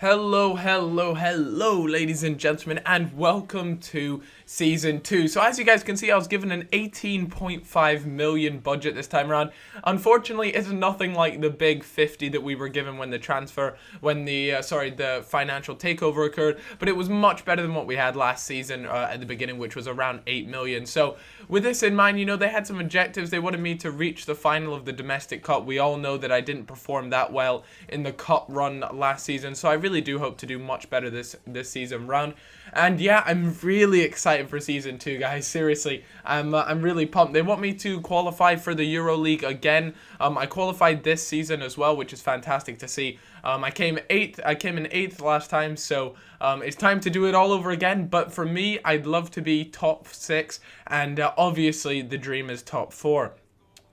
Hello, ladies and gentlemen, and welcome to Season 2. So as you guys can see, I was given an 18.5 million budget this time around. Unfortunately, it's nothing like the big 50 that we were given when the financial takeover occurred, but it was much better than what we had last season at the beginning, which was around 8 million. So with this in mind, they had some objectives. They wanted me to reach the final of the domestic cup. We all know that I didn't perform that well in the cup run last season, so I really do hope to do much better this season round. And yeah, I'm really excited for Season 2, guys. Seriously, I'm really pumped. They want me to qualify for the Euro League again. I qualified this season as well, which is fantastic to see. I came in 8th last time, so it's time to do it all over again. But for me, I'd love to be top 6, and obviously the dream is top 4.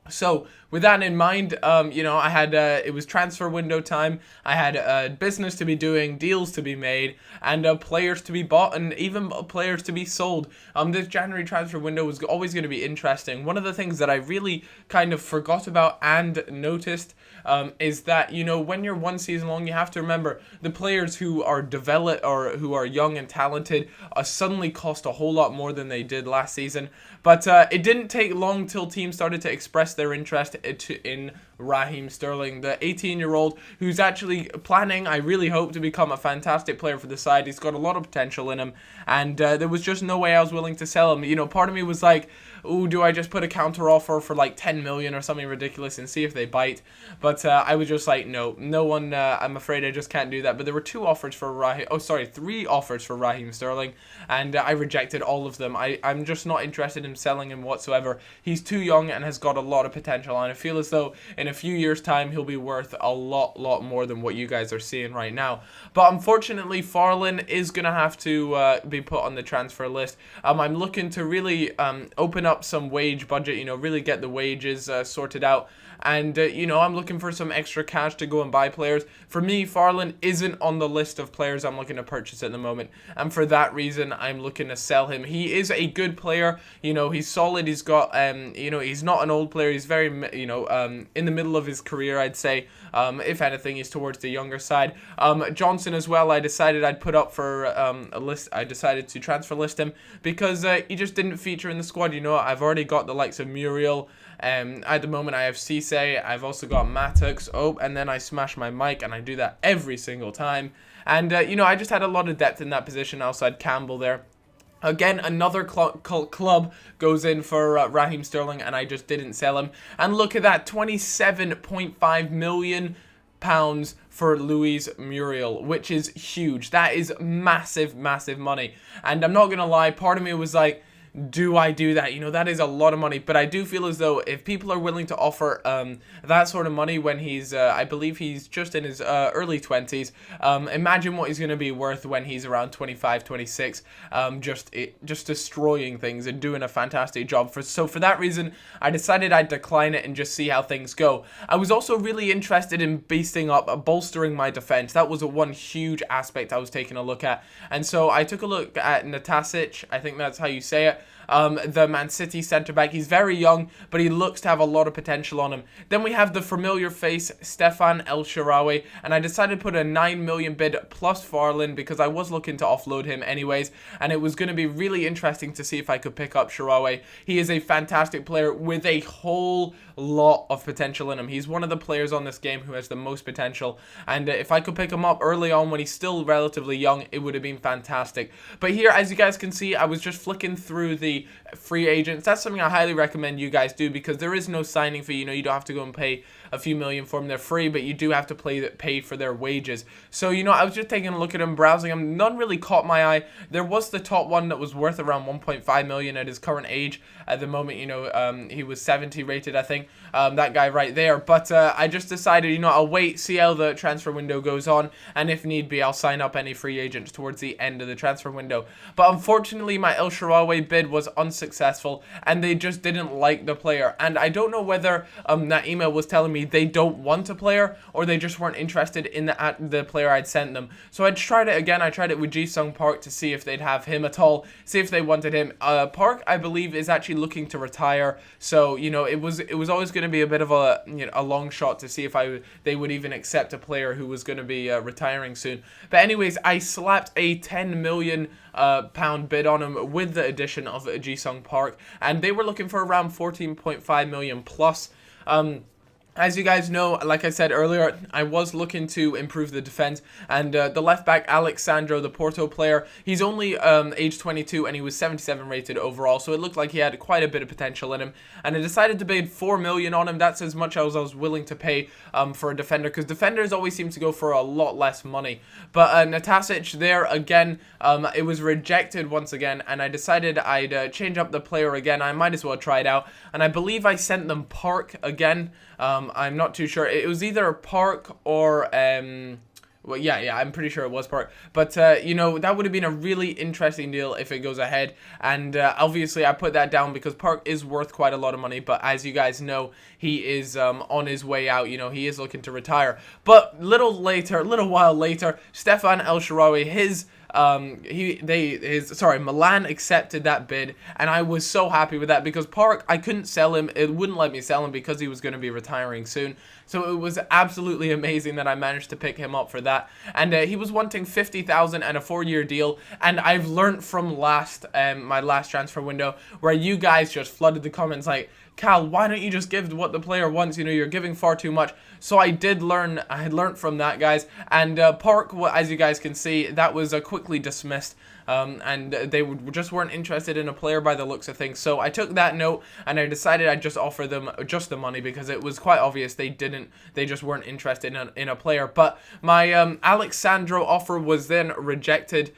So with that in mind, I had it was transfer window time. I had business to be doing, deals to be made, and players to be bought, and even players to be sold. This January transfer window was always going to be interesting. One of the things that I really kind of forgot about and noticed is that when you're one season long, you have to remember the players who are developed or who are young and talented suddenly cost a whole lot more than they did last season. But it didn't take long till teams started to express their interest in Raheem Sterling, the 18-year-old who's actually planning, I really hope, to become a fantastic player for the side. He's got a lot of potential in him, and there was just no way I was willing to sell him. Part of me was like, ooh, do I just put a counter offer for like 10 million or something ridiculous and see if they bite? But I was just like, no one, I'm afraid I just can't do that. But there were 3 offers for Raheem Sterling, and I rejected all of them. I'm just not interested in selling him whatsoever. He's too young and has got a lot of potential, and I feel as though in a few years' time he'll be worth a lot more than what you guys are seeing right now. But unfortunately, Farland is going to have to be put on the transfer list. I'm looking to really open up some wage budget, really get the wages sorted out. And, I'm looking for some extra cash to go and buy players. For me, Farland isn't on the list of players I'm looking to purchase at the moment. And for that reason, I'm looking to sell him. He is a good player. He's solid. He's got, he's not an old player. He's very, in the middle of his career, I'd say. If anything, he's towards the younger side. Johnson as well, I decided I'd put up for a list. I decided to transfer list him because he just didn't feature in the squad. I've already got the likes of Muriel. At the moment I have Cisse, I've also got Matux, and then I smash my mic, and I do that every single time. And, I just had a lot of depth in that position outside Campbell there. Again, another club goes in for Raheem Sterling, and I just didn't sell him. And look at that, 27.5 million pounds for Luis Muriel, which is huge. That is massive money. And I'm not going to lie, part of me was like, do I do that? That is a lot of money, but I do feel as though if people are willing to offer that sort of money when he's, I believe he's just in his early 20s, imagine what he's going to be worth when he's around 25, 26, just destroying things and doing a fantastic job. So for that reason, I decided I'd decline it and just see how things go. I was also really interested in bolstering my defense. That was one huge aspect I was taking a look at, and so I took a look at Natasic, I think that's how you say it. The Man City centre-back. He's very young, but he looks to have a lot of potential on him. Then we have the familiar face, Stefan El Shaarawy, and I decided to put a 9 million bid plus Farland because I was looking to offload him anyways, and it was going to be really interesting to see if I could pick up Shaarawy. He is a fantastic player with a whole lot of potential in him. He's one of the players on this game who has the most potential, and if I could pick him up early on when he's still relatively young, it would have been fantastic. But here, as you guys can see, I was just flicking through the free agents. That's something I highly recommend you guys do because there is no signing fee. You don't have to go and pay a few million for them. They're free, but you do have to pay for their wages. So, I was just taking a look at them, browsing them. None really caught my eye. There was the top one that was worth around 1.5 million at his current age. At the moment, he was 70 rated, I think. That guy right there. But I just decided, I'll wait, see how the transfer window goes on, and if need be, I'll sign up any free agents towards the end of the transfer window. But unfortunately, my El Shaarawy bid was was unsuccessful, and they just didn't like the player. And I don't know whether that email was telling me they don't want a player, or they just weren't interested in the player I'd sent them. So I tried it again. I tried it with Ji-Sung Park to see if they'd have him at all, see if they wanted him. Park, I believe, is actually looking to retire, so you know, it was always going to be a bit of a, you know, a long shot to see if they would even accept a player who was going to be retiring soon. But anyways, I slapped a 10 million pound bid on him with the addition of Ji-Sung Park, and they were looking for around 14.5 million plus. As you guys know, like I said earlier, I was looking to improve the defense, and the left back Alexandro, the Porto player, he's only age 22 and he was 77 rated overall, so it looked like he had quite a bit of potential in him, and I decided to bid 4 million on him. That's as much as I was willing to pay for a defender, because defenders always seem to go for a lot less money. But Natasic there again, it was rejected once again, and I decided I'd change up the player again. I might as well try it out, and I believe I sent them Park again. I'm not too sure. It was either Park or well, yeah, I'm pretty sure it was Park. But you know, that would have been a really interesting deal if it goes ahead. And obviously, I put that down because Park is worth quite a lot of money. But as you guys know, he is on his way out. You know, he is looking to retire. But little while later, Stefan El Shaarawy, Milan accepted that bid, and I was so happy with that, because Park, I couldn't sell him. It wouldn't let me sell him because he was going to be retiring soon. So it was absolutely amazing that I managed to pick him up for that. And he was wanting 50,000 and a 4-year deal. And I've learned from my last transfer window, where you guys just flooded the comments like, Cal, why don't you just give what the player wants? You know, you're giving far too much. So I did learn. I had learned from that, guys. And Park, as you guys can see, that was quickly dismissed. And they just weren't interested in a player by the looks of things. So I took that note, and I decided I'd just offer them just the money, because it was quite obvious they just weren't interested in a player. But my Alexandro offer was then rejected,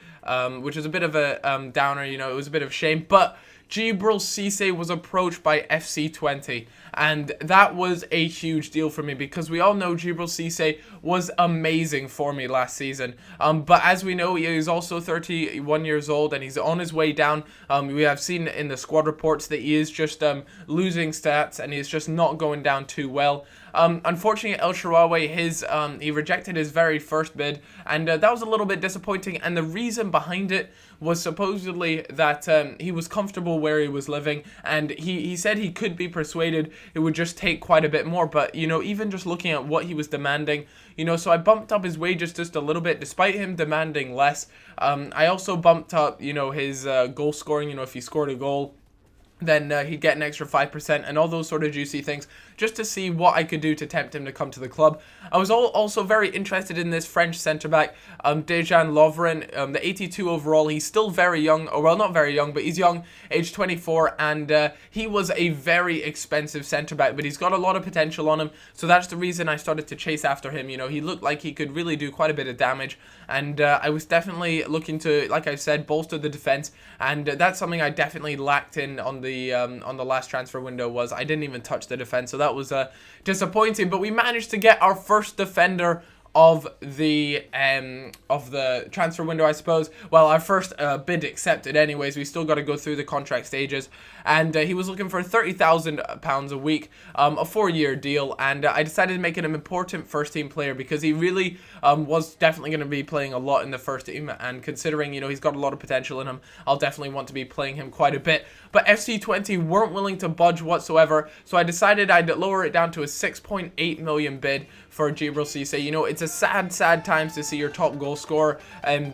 which is a bit of a downer. You know, it was a bit of a shame. But Djibril Cissé was approached by FC20, and that was a huge deal for me, because we all know Djibril Cissé was amazing for me last season. But as we know, he is also 31 years old, and he's on his way down. We have seen in the squad reports that he is just losing stats, and he's just not going down too well. Unfortunately, El Shaarawy, he rejected his very first bid, and that was a little bit disappointing. And the reason behind it was supposedly that he was comfortable where he was living, and he said he could be persuaded. It would just take quite a bit more. But you know, even just looking at what he was demanding, you know, so I bumped up his wages just a little bit, despite him demanding less. I also bumped up, you know, his goal scoring. You know, if he scored a goal, then he'd get an extra 5% and all those sort of juicy things, just to see what I could do to tempt him to come to the club. I was also very interested in this French centre-back, Dejan Lovren, the 82 overall. He's still very young, or well, not very young, but he's young, age 24, and he was a very expensive centre-back, but he's got a lot of potential on him, so that's the reason I started to chase after him. You know, he looked like he could really do quite a bit of damage, and I was definitely looking to, like I said, bolster the defence, and that's something I definitely lacked in on the last transfer window. Was I didn't even touch the defense, so that was disappointing. But we managed to get our first defender of the transfer window, I suppose. Well, our first bid accepted anyways. We still got to go through the contract stages, and he was looking for £30,000 a week, a 4-year deal, and I decided to make it an important first team player, because he really was definitely going to be playing a lot in the first team, and considering, you know, he's got a lot of potential in him, I'll definitely want to be playing him quite a bit. But FC20 weren't willing to budge whatsoever, so I decided I'd lower it down to a 6.8 million bid for Djibril Cissé. You know, it's a sad times to see your top goal scorer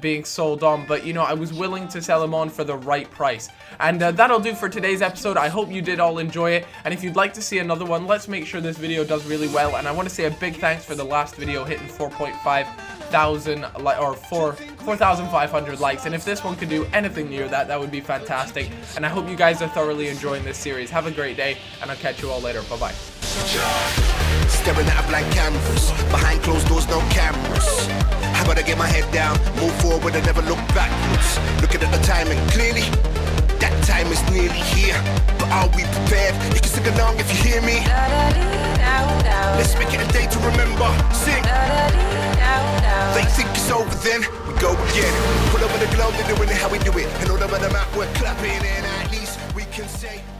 being sold on, but you know, I was willing to sell him on for the right price. And that'll do for today's episode. I hope you did all enjoy it, and if you'd like to see another one, let's make sure this video does really well. And I want to say a big thanks for the last video hitting 4,500 likes, and if this one could do anything near that, that would be fantastic. And I hope you guys are thoroughly enjoying this series. Have a great day, and I'll catch you all later. Bye bye. Staring at a blank canvas, behind closed doors, no cameras. How about I get my head down, move forward and never look backwards. Looking at the timing clearly, that time is nearly here. But are we prepared? You can sing along if you hear me. Let's make it a day to remember. Sing. They think it's over, then we go again. Pull over the globe, they're doing it how we do it. And all over the map, we're clapping, and at least say